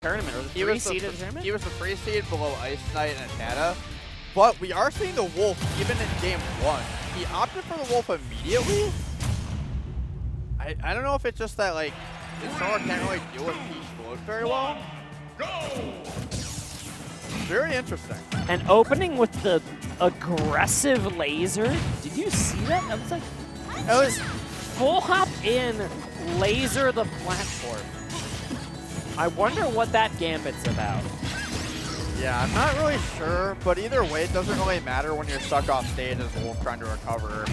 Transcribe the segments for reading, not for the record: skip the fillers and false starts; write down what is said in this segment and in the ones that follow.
tournament, or the 3 seed of the tournament? He was the 3 seed below Ice Knight and Tata. But we are seeing the Wolf even in game 1. He opted for the Wolf immediately. I don't know if it's just that, like, his Sora can't really deal with Peach float very well. Very interesting. And opening with the aggressive laser. Did you see that? That was like, It was full hop in, laser the platform. I wonder what that gambit's about. Yeah, I'm not really sure, but either way, it doesn't really matter when you're stuck off stage as Wolf trying to recover.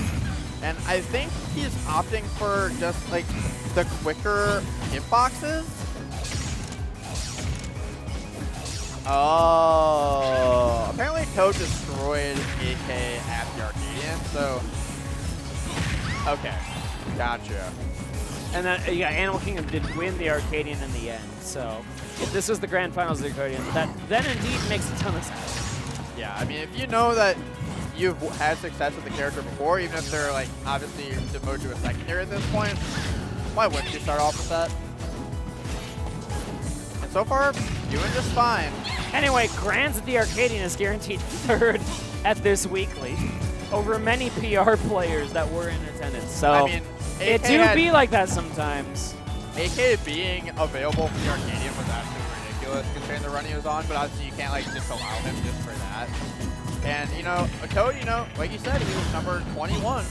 And I think he's opting for just, like, the quicker hitboxes. Oh, apparently Toad destroyed AK at the Arcadian, so... Okay, gotcha. And then, yeah, Animal Kingdom did win the Arcadian in the end, so if this was the grand finals of the Arcadian, that then indeed makes a ton of sense. Yeah, I mean, if you know that you've had success with the character before, even if they're, like, obviously demoted to a secondary at this point, why wouldn't you start off with that? And so far, doing just fine. Anyway, Grands at the Arcadian is guaranteed 3rd at this weekly over many PR players that were in attendance. So I mean, it do be like that sometimes. AK being available for the Arcadian was absolutely ridiculous considering the run he was on, but obviously you can't, like, disallow him just for that. And, you know, Toad, you know, like you said, he was number 21.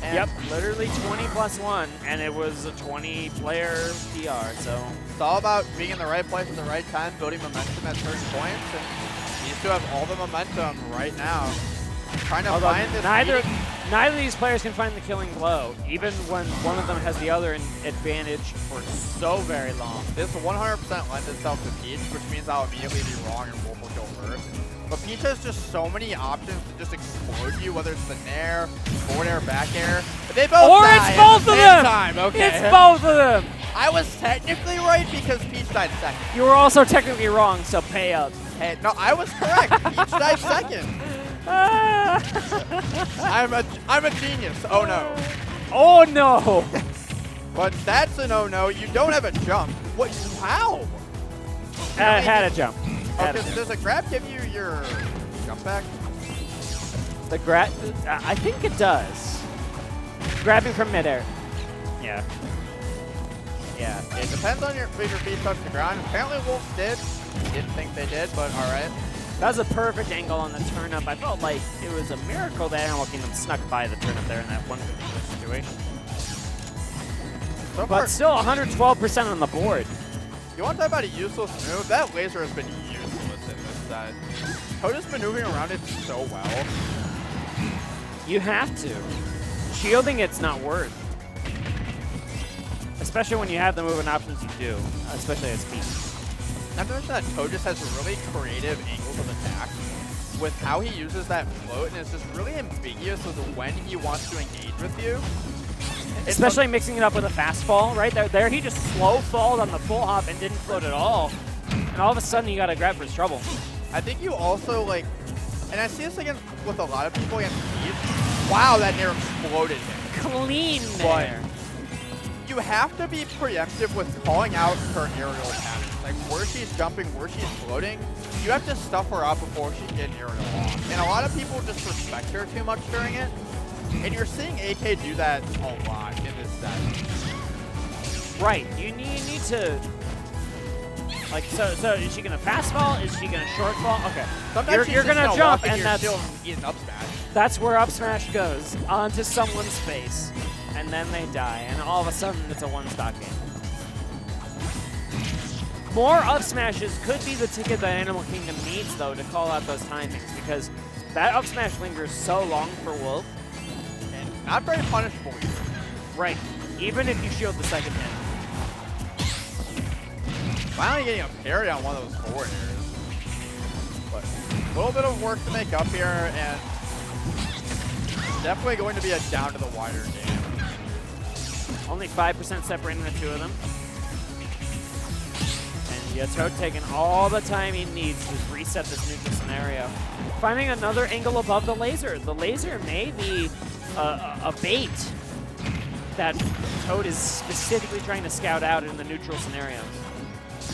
And yep, literally 20+1, and it was a 20-player PR, so. It's all about being in the right place at the right time, building momentum at certain points, and these two have all the momentum right now. Trying to find this neither of these players can find the killing blow, even when one of them has the other advantage for so very long. This 100% lends itself to Peach, which means I'll immediately be wrong and Wolf will kill first. But Peach has just so many options to just explode you, whether it's the Nair, forward air, back air. But they both or die it's both of them! time. Okay. It's both of them! I was technically right because Peach died second. You were also technically wrong, so pay up. Hey, no, I was correct. Peach died second. I'm a genius. Oh no. Oh no. But that's an oh no. You don't have a jump. What? How? I had a jump. Oh, does a grab give you your jump back? The grab? I think it does. Grabbing from midair. Yeah. Yeah. It depends on if your feet touch the ground. Apparently Wolf did. Didn't think they did, but all right. That was a perfect angle on the turn-up. I felt like it was a miracle that Animal Kingdom snuck by the turn-up there in that one particular situation. So but still 112% on the board. You want to talk about a useless move? That laser has been useless in this set. Toad is maneuvering around it so well. You have to. Shielding it's not worth. Especially when you have the movement options you do, especially as Peach. Not to mention that Toad just has really creative angles of attack with how he uses that float, and it's just really ambiguous with when he wants to engage with you. Especially mixing it up with a fast fall, right? There he just slow falled on the full hop and didn't float at all. And all of a sudden you got to grab for his trouble. I think you also, like, and I see this again with a lot of people against Peach. Wow, that Nair exploded him. Clean Nair. You have to be preemptive with calling out her aerial patterns. Like, where she's jumping, where she's floating, you have to stuff her up before she can get an aerial off. And a lot of people just respect her too much during it. And you're seeing AK do that a lot in this set. Right. You need to... Like, so is she going to fast fall? Is she going to short fall? Okay. Sometimes you're going to jump, and that's still getting up smash. That's where up smash goes, onto someone's face. And then they die, and all of a sudden it's a one-stock game. More up smashes could be the ticket that Animal Kingdom needs, though, to call out those timings, because that up smash lingers so long for Wolf. And not very punishable either. Right, even if you shield the second hit. Finally getting a parry on one of those forward airs. But a little bit of work to make up here, and definitely going to be a down to the wire game. Only 5% separating the two of them. And yeah, Toad taking all the time he needs to reset this neutral scenario. Finding another angle above the laser. The laser may be a bait that Toad is specifically trying to scout out in the neutral scenarios.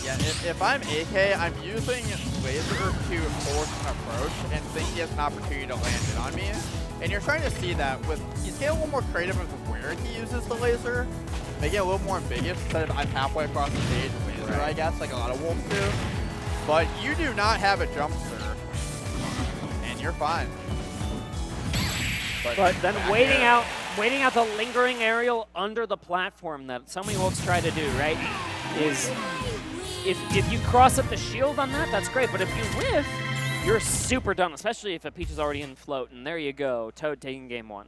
Yeah, if I'm AK, I'm using laser to force an approach and think he has an opportunity to land it on me. And you're trying to see that with, he's getting a little more creative with where he uses the laser, making it a little more ambiguous instead of I'm halfway across the stage laser, I guess, like a lot of wolves do. But you do not have a jump, sir. And you're fine. But then waiting out the lingering aerial under the platform that so many wolves try to do, right? Is if you cross up the shield on that, that's great. But if you whiff, you're super done, especially if a Peach is already in float. And there you go, Toad taking game 1.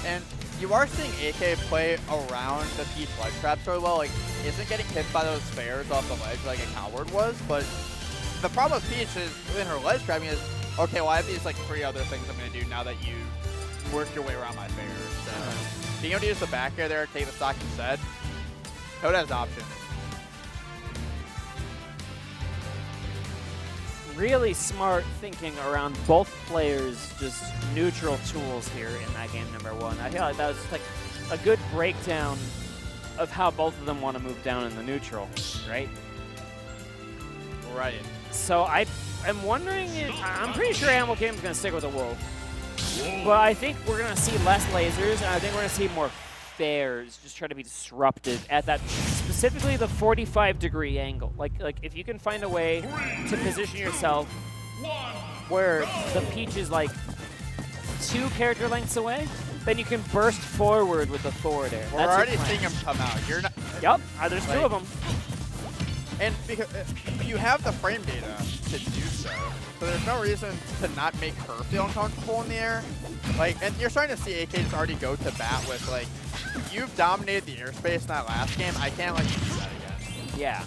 And you are seeing AK play around the Peach ledge trap so well. Like, isn't getting hit by those fares off the ledge like a coward was. But the problem with Peach is, in her ledge trapping is, okay, well, I have these like 3 other things I'm going to do now that you worked your way around my fares. So being able to use the back air there, take the stock instead, Toad has options. Really smart thinking around both players' just neutral tools here in that game number 1. I feel like that was like a good breakdown of how both of them want to move down in the neutral, right? Right. So I'm wondering if, I'm pretty sure AnimalKingdom is going to stick with the wolf. But I think we're going to see less lasers, and I think we're going to see more fares just try to be disruptive at that, specifically the 45-degree angle. Like if you can find a way to position yourself where the Peach is like 2 character lengths away, then you can burst forward with the forward air. We're already seeing him come out. You're not. Yep, there's 2 of them. And because you have the frame data to do so there's no reason to not make her feel uncomfortable in the air. Like, and you're starting to see AK just already go to bat with, like, you've dominated the airspace in that last game. I can't let you do that again. Yeah.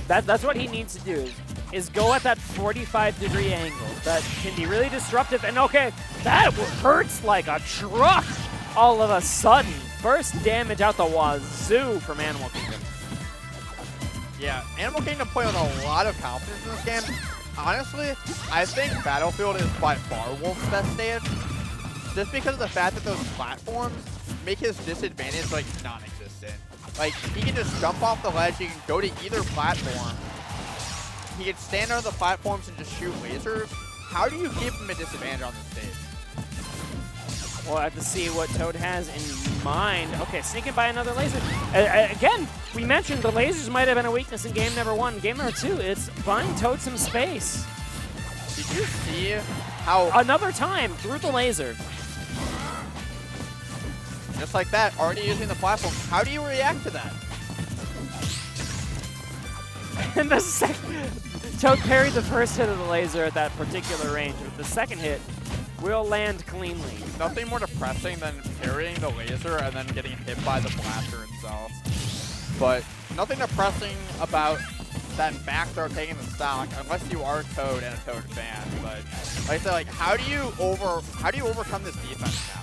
That's what he needs to do, is go at that 45-degree angle. That can be really disruptive. And okay, that hurts like a truck all of a sudden. First damage out the wazoo from AnimalKingdom. Yeah, AnimalKingdom play with a lot of confidence in this game. Honestly, I think Battlefield is by far Wolf's best stage, just because of the fact that those platforms make his disadvantage like non-existent. Like, he can just jump off the ledge, he can go to either platform, he can stand on the platforms and just shoot lasers. How do you keep him a disadvantage on this stage? We'll have to see what Toad has in mind. Okay, sneaking by another laser. Again, we mentioned the lasers might have been a weakness in game number 1. Game number 2, it's buying Toad some space. Did you see how... Another time, through the laser. Just like that, already using the platform. How do you react to that? And the Toad parried the first hit of the laser at that particular range. With the second hit, will land cleanly. Nothing more depressing than parrying the laser and then getting hit by the blaster itself. But nothing depressing about that back throw taking the stock, unless you are Toad and a Toad fan. But like I said, like how do you overcome this defense now?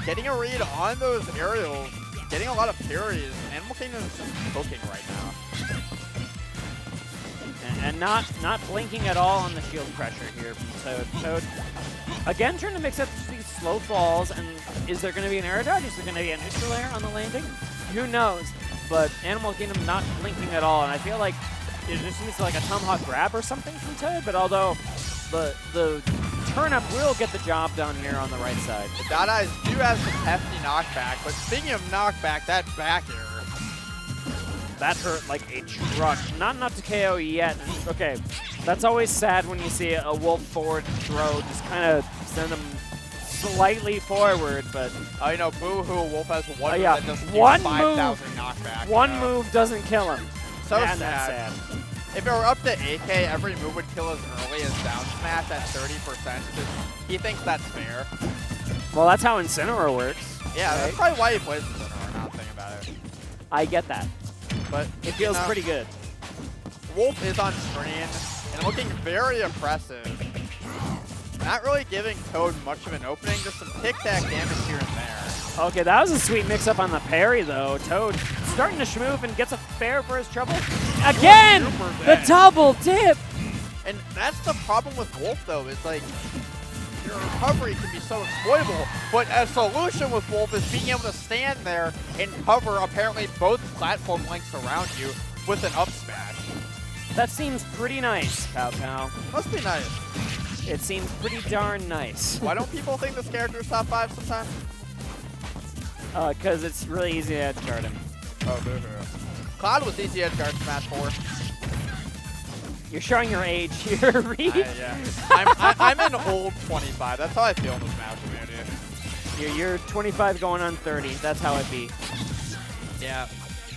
Getting a read on those aerials, getting a lot of parries, AnimalKingdom is just cooking right now. And not blinking at all on the shield pressure here from Toad. Toad, again, trying to mix up these slow falls, and is there going to be an air dodge? Is there going to be a neutral air on the landing? Who knows? But AnimalKingdom not blinking at all, and I feel like it just needs like a tomahawk grab or something from Toad, but although the turn-up will get the job done here on the right side. The Dot Eyes do have some hefty knockback, but speaking of knockback, that back air. That hurt like a truck. Not enough to KO yet. Okay, that's always sad when you see a wolf forward throw just kind of send them slightly forward, but... Oh, you know, boo-hoo, Wolf has one yeah. that doesn't one 5,000 knockback. One move doesn't kill him. So Man, sad. That's sad. If it were up to AK, every move would kill as early as down smash at 30%. He thinks that's fair. Well, that's how Incineroar works. Yeah, right? That's probably why he plays Incineroar, now thinking about it. I get that. But it feels pretty good. Wolf is on screen and looking very impressive. Not really giving Toad much of an opening, just some tic-tac damage here and there. Okay, that was a sweet mix-up on the parry, though. Toad starting to schmoof and gets a fair for his trouble. Again! The double dip! And that's the problem with Wolf, though, is like, your recovery can be so exploitable, but a solution with Wolf is being able to stand there and cover apparently both platform lengths around you with an up smash. That seems pretty nice, Pow Pow. Must be nice. It seems pretty darn nice. Why don't people think this character is top 5 sometimes? Because it's really easy to edge guard him. Oh, boo-hoo. Cloud was easy edge guard Smash 4. You're showing your age here, Reed. Yeah. I'm an old 25. That's how I feel in the Smash community. You're 25 going on 30. That's how it be. Yeah.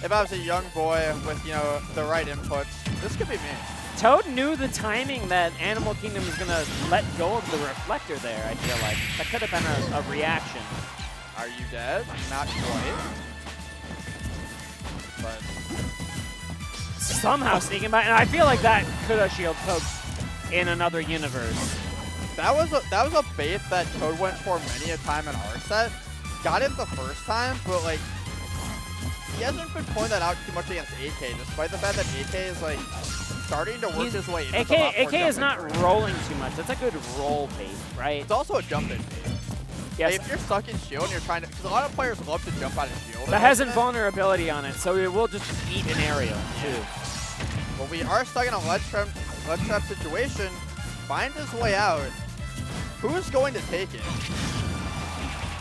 If I was a young boy with, you know, the right inputs, this could be me. Toad knew the timing that Animal Kingdom was going to let go of the reflector there, I feel like. That could have been a reaction. Are you dead? Not quite. But somehow sneaking by, and I feel like that could have shielded Toad in another universe. That was a bait that Toad went for many a time in our set. Got it the first time, but like he hasn't been pointing that out too much against AK, despite the fact that AK is like starting to work his way into AK is not rolling too much. That's a good roll bait, right? It's also a jump in bait. Yes. If you're stuck in shield and you're trying to, because a lot of players love to jump out of shield. That has invulnerability on it, so it will just eat an aerial too. Well, we are stuck in a ledge trap situation. Finds his way out. Who's going to take it?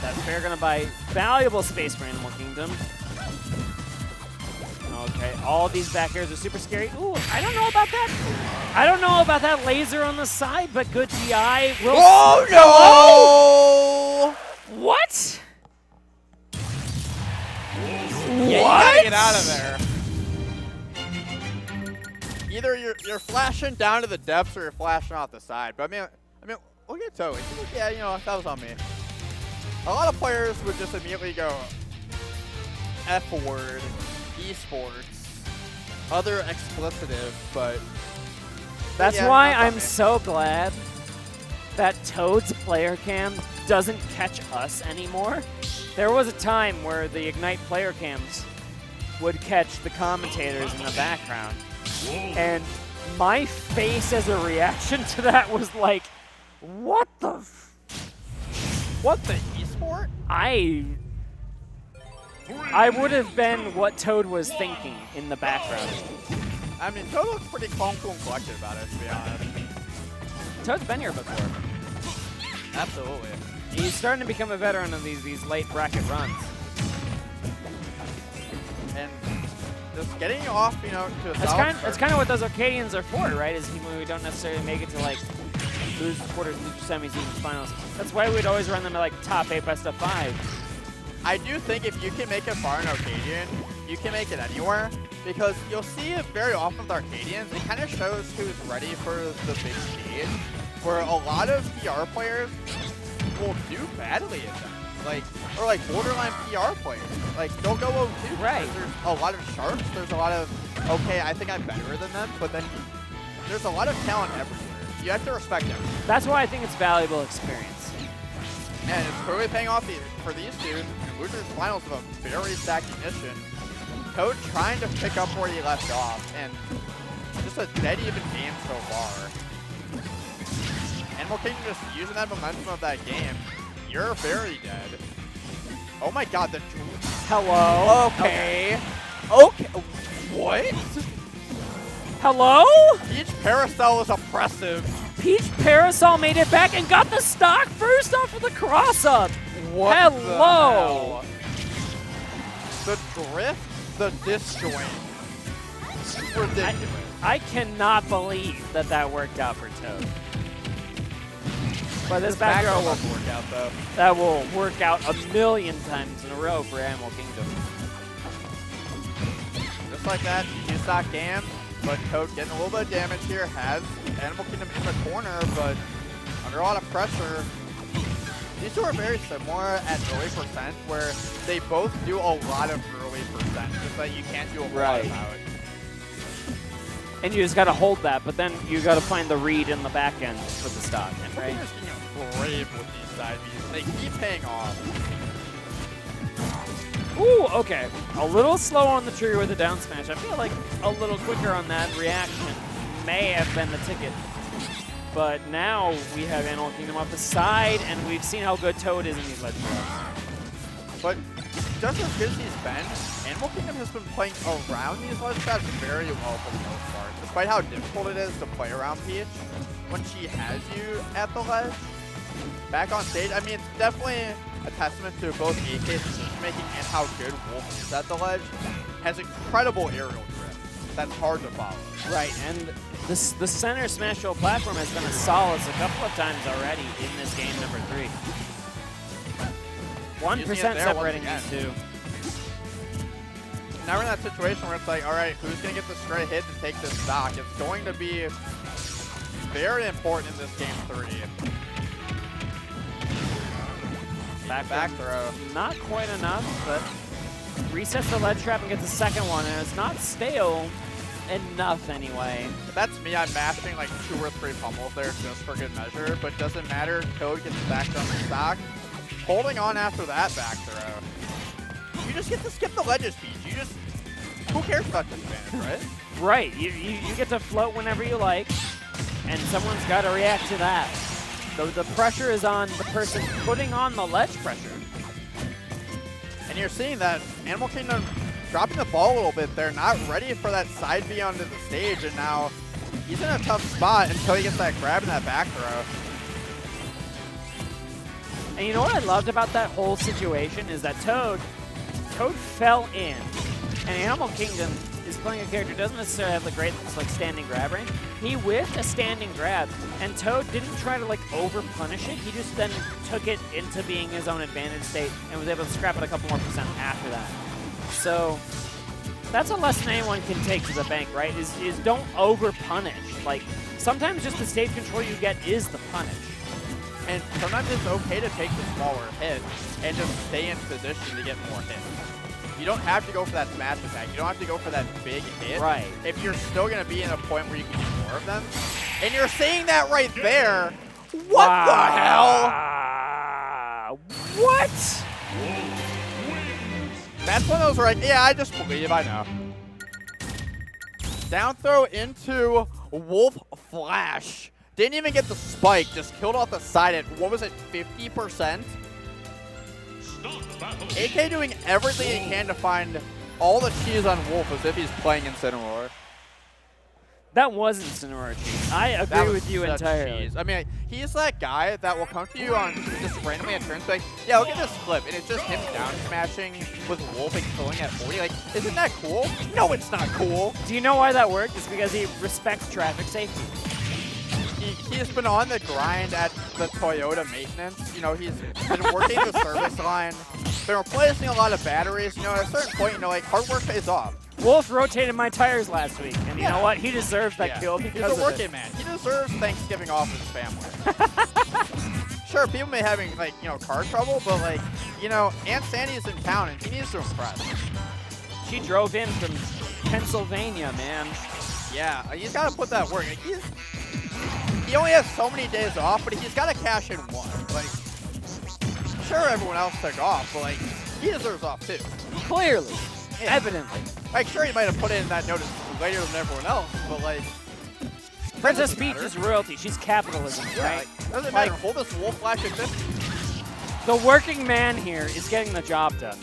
That's fair. Gonna buy valuable space for Animal Kingdom. Okay, all these back airs are super scary. Ooh, I don't know about that. I don't know about that laser on the side, but good DI will. Oh no! What? Yeah, you gotta get out of there. Either you're flashing down to the depths or you're flashing off the side. But I mean, look at Toad. Yeah, you know, that was on me. A lot of players would just immediately go F word, esports, other explicitive, but that's yeah, why I'm so glad that Toad's player cam doesn't catch us anymore. There was a time where the Ignite player cams would catch the commentators in the background. And my face as a reaction to that was like, what the what the esport? I would have been what Toad was thinking in the background. I mean, Toad looks pretty calm, cool, and collected about it, to be honest. Toad's been here before. Absolutely. He's starting to become a veteran of these late bracket runs. And just getting you off, you know, to a that's kind of what those Arcadians are for, right? Is when we don't necessarily make it to like lose quarters, lose semis, even finals. That's why we'd always run them at like top 8 best of 5. I do think if you can make it far in Arcadian, you can make it anywhere. Because you'll see it very often with Arcadians, it kind of shows who's ready for the big stage. Where a lot of PR players will do badly at them. Or borderline PR players. Like, they'll go 0-2. Right. There's a lot of sharps, there's a lot of, okay, I think I'm better than them, but then there's a lot of talent everywhere. You have to respect them. That's why I think it's valuable experience. And it's clearly paying off for these dudes. Losers finals of a very stacked mission. Toad trying to pick up where he left off, and just a dead even game so far. Animal Kingdom just using that momentum of that game. You're very dead. Oh my god, the... Hello? Okay. Okay. What? Hello? Peach Parasol is oppressive. Peach Parasol made it back and got the stock first off of the cross-up. What Hello. The drift, the disjoint. Ridiculous. I cannot believe that worked out for Toad. But this back row will work out, though. That will work out a million times in a row for Animal Kingdom. Just like that, you stock Gam, but Toad getting a little bit of damage here, has Animal Kingdom in the corner, but under a lot of pressure. These two are very similar at early percent, where they both do a lot of early percent, just that you can't do a lot about it. And you just got to hold that, but then you got to find the read in the back end for the stock, right? Just being brave with these side Bs. They keep paying off. Ooh, okay. A little slow on the trigger with the down smash. I feel like a little quicker on that reaction may have been the ticket. But now we have Animal Kingdom off the side, and we've seen how good Toad is in these ledge drops. But just as good as he's been, Animal Kingdom has been playing around these ledge traps very well for the most part. Despite how difficult it is to play around Peach, when she has you at the ledge, back on stage, I mean, it's definitely a testament to both AK's decision making and how good Wolf is at the ledge. Has incredible aerial drift that's hard to follow. Right, and the center smash shell platform has been a solace a couple of times already in this game number 3. 1% separating these two. Now we're in that situation where it's like, all right, who's going to get the straight hit to take this stock? It's going to be very important in this game 3. Back throw. Not quite enough, but resets the ledge trap and gets the second one, and it's not stale enough anyway. That's me. I'm mashing like 2 or 3 pummels there just for good measure, but doesn't matter. Toad gets back on the stock. Holding on after that back throw. You just get to skip the ledges, Peach. You just, who cares about disadvantage, right? Right. You get to float whenever you like, and someone's got to react to that. The pressure is on the person putting on the ledge pressure. And you're seeing that Animal Kingdom dropping the ball a little bit there, not ready for that side B onto the stage, and now he's in a tough spot until he gets that grab and that back throw. And you know what I loved about that whole situation is that Toad fell in, and Animal Kingdom is playing a character who doesn't necessarily have the great like standing grab range. He whiffed a standing grab, and Toad didn't try to like over punish it. He just then took it into being his own advantage state and was able to scrap it a couple more percent after that. So that's a lesson anyone can take to the bank, right? Is don't over punish. Like sometimes just the stage control you get is the punish. And sometimes it's okay to take the smaller hit and just stay in position to get more hits. You don't have to go for that smash attack. You don't have to go for that big hit. Right. If you're still going to be in a point where you can get more of them. And you're seeing that right there. What the hell? What? That's one of those where like, yeah, I just believe, I know. Down throw into Wolf Flash. Didn't even get the spike, just killed off the side at, what was it, 50%? AK doing everything he can to find all the cheese on Wolf as if he's playing Incineroar. That was Incineroar cheese. I agree with you entirely. Cheese. I mean, he's that guy that will come to you on just randomly at turns like, yeah, look at this clip, and it's just him down smashing with Wolf and killing at 40. Like, isn't that cool? No, it's not cool. Do you know why that worked? It's because he respects traffic safety. He's been on the grind at the Toyota maintenance. You know, he's been working the service line, been replacing a lot of batteries. You know, at a certain point, you know, like, hard work pays off. Wolf rotated my tires last week, and you know what? He deserves that kill because he's a working man. He deserves Thanksgiving off with his family. Sure, people may having, like, you know, car trouble, but, like, you know, Aunt Sandy's in town, and he needs to impress. She drove in from Pennsylvania, man. Yeah, he's got to put that work. Like, he only has so many days off, but he's got to cash in one. Like, sure, everyone else took off, but, like, he deserves off, too. Clearly. Yeah. Evidently. Like, sure, he might have put in that notice later than everyone else, but, like... Princess Peach is royalty. She's capitalism, right? Like, doesn't matter. Hold this Wolf Flash at 50. The working man here is getting the job done.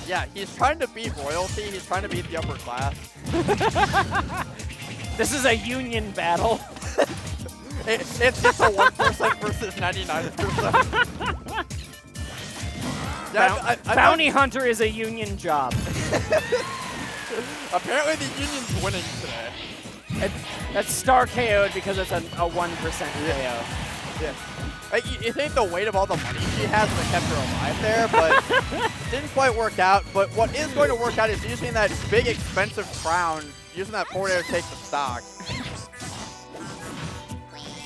Yeah, he's trying to beat royalty. He's trying to beat the upper class. This is a union battle. It's just a 1% versus 99%. Yeah, Bounty Hunter is a union job. Apparently the union's winning today. That's star KO'd because it's a 1% KO. Yeah. Like, you think the weight of all the money she has would have kept her alive there, but didn't quite work out. But what is going to work out is using that big expensive crown, using that forward air to take the stock.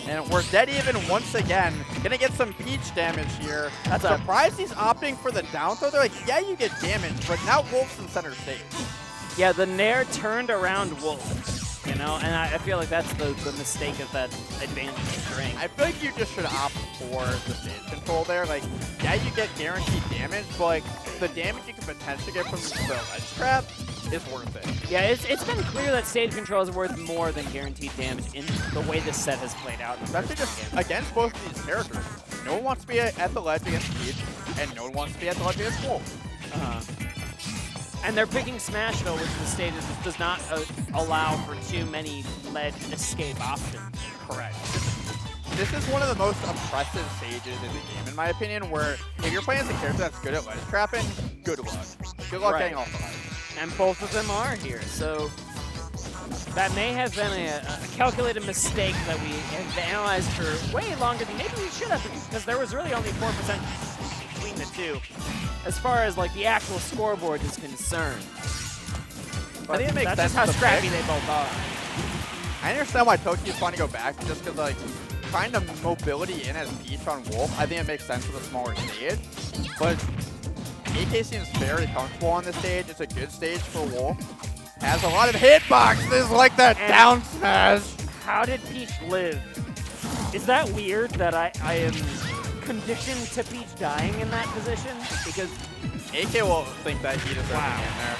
And we're dead even once again. Gonna get some Peach damage here. That's surprised he's opting for the down throw. They're like, yeah, you get damage, but now Wolf's in center stage. Yeah, the Nair turned around Wolf, you know, and I feel like that's the mistake of that advantage string. I feel like you just should opt for the stage control there. Like, yeah, you get guaranteed damage, but like the damage you can potentially get from the ledge trap is worth it. Yeah, it's been clear that stage control is worth more than guaranteed damage in the way this set has played out. Especially just against both of these characters. No one wants to be at the ledge against Peach, and no one wants to be at the ledge against Wolf. And they're picking Smashville, which is a stage that does not allow for too many ledge escape options. Correct. This is one of the most oppressive stages in the game, in my opinion, where if you're playing as a character that's good at ledge trapping, good luck. Good luck getting off the ledge. And both of them are here, so that may have been a calculated mistake that we have analyzed for way longer than maybe we should have, because there was really only 4% between the two, as far as like the actual scoreboard is concerned. But I think it makes that's sense just how scrappy they both are. I understand why Toki's trying to go back, just because like trying to mobility in as Peach on Wolf, I think it makes sense with a smaller stage. But AK seems very comfortable on this stage. It's a good stage for Wolf. Has a lot of hitboxes like that and down smash. How did Peach live? Is that weird that I am conditioned to Peach dying in that position? Because AK will think that he deserves to be in there.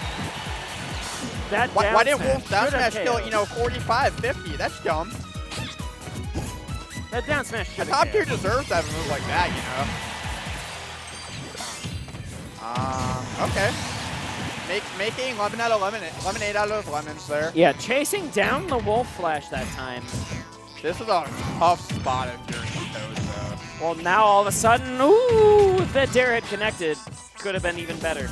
That why didn't Wolf down smash still, 45, 50? That's dumb. That down smash should have top tier deserves to have a move like that, Okay. Making lemonade out of lemons there. Yeah, chasing down the Wolf Flash that time. This is a tough spot if you're in Toad, though. Well, now all of a sudden, ooh, if that dare had connected, could have been even better.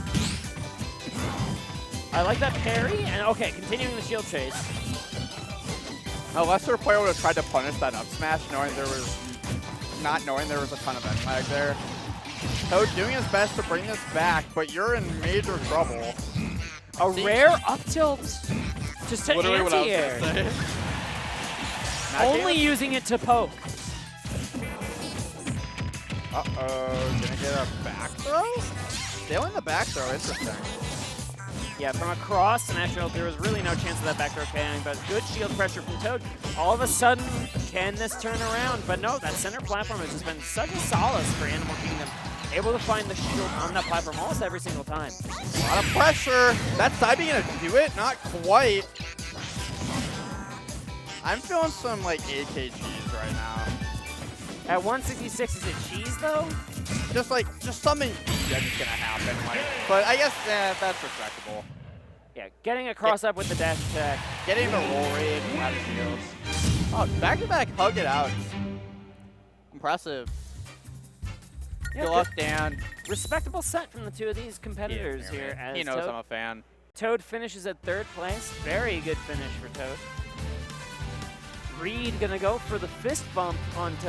I like that parry, and okay, continuing the shield chase. A lesser player would have tried to punish that up smash, not knowing there was a ton of end lag there. Toad doing his best to bring this back, but you're in major trouble. A rare up tilt, just to anti-air. Only using it to poke. Uh-oh, gonna get a back throw? Stealing the back throw, interesting. Yeah, from across National, there was really no chance of that back throw KOing, but good shield pressure from Toad. All of a sudden, can this turn around? But no, that center platform has just been such a solace for AnimalKingdom. Able to find the shield on that platform almost every single time. A lot of pressure. That side being gonna do it? Not quite. I'm feeling some like AK cheese right now. At 166, is it cheese though? Just something that's gonna happen. But I guess that's respectable. Yeah, getting a cross up with the dash attack. Getting the roll raid out of shields. Oh, back-to-back hug it out. Impressive. Yeah, good luck, Dan. Respectable set from the two of these competitors here. As he knows I'm a fan. Toad finishes at 3rd place. Very good finish for Toad. Reed gonna go for the fist bump on Toad.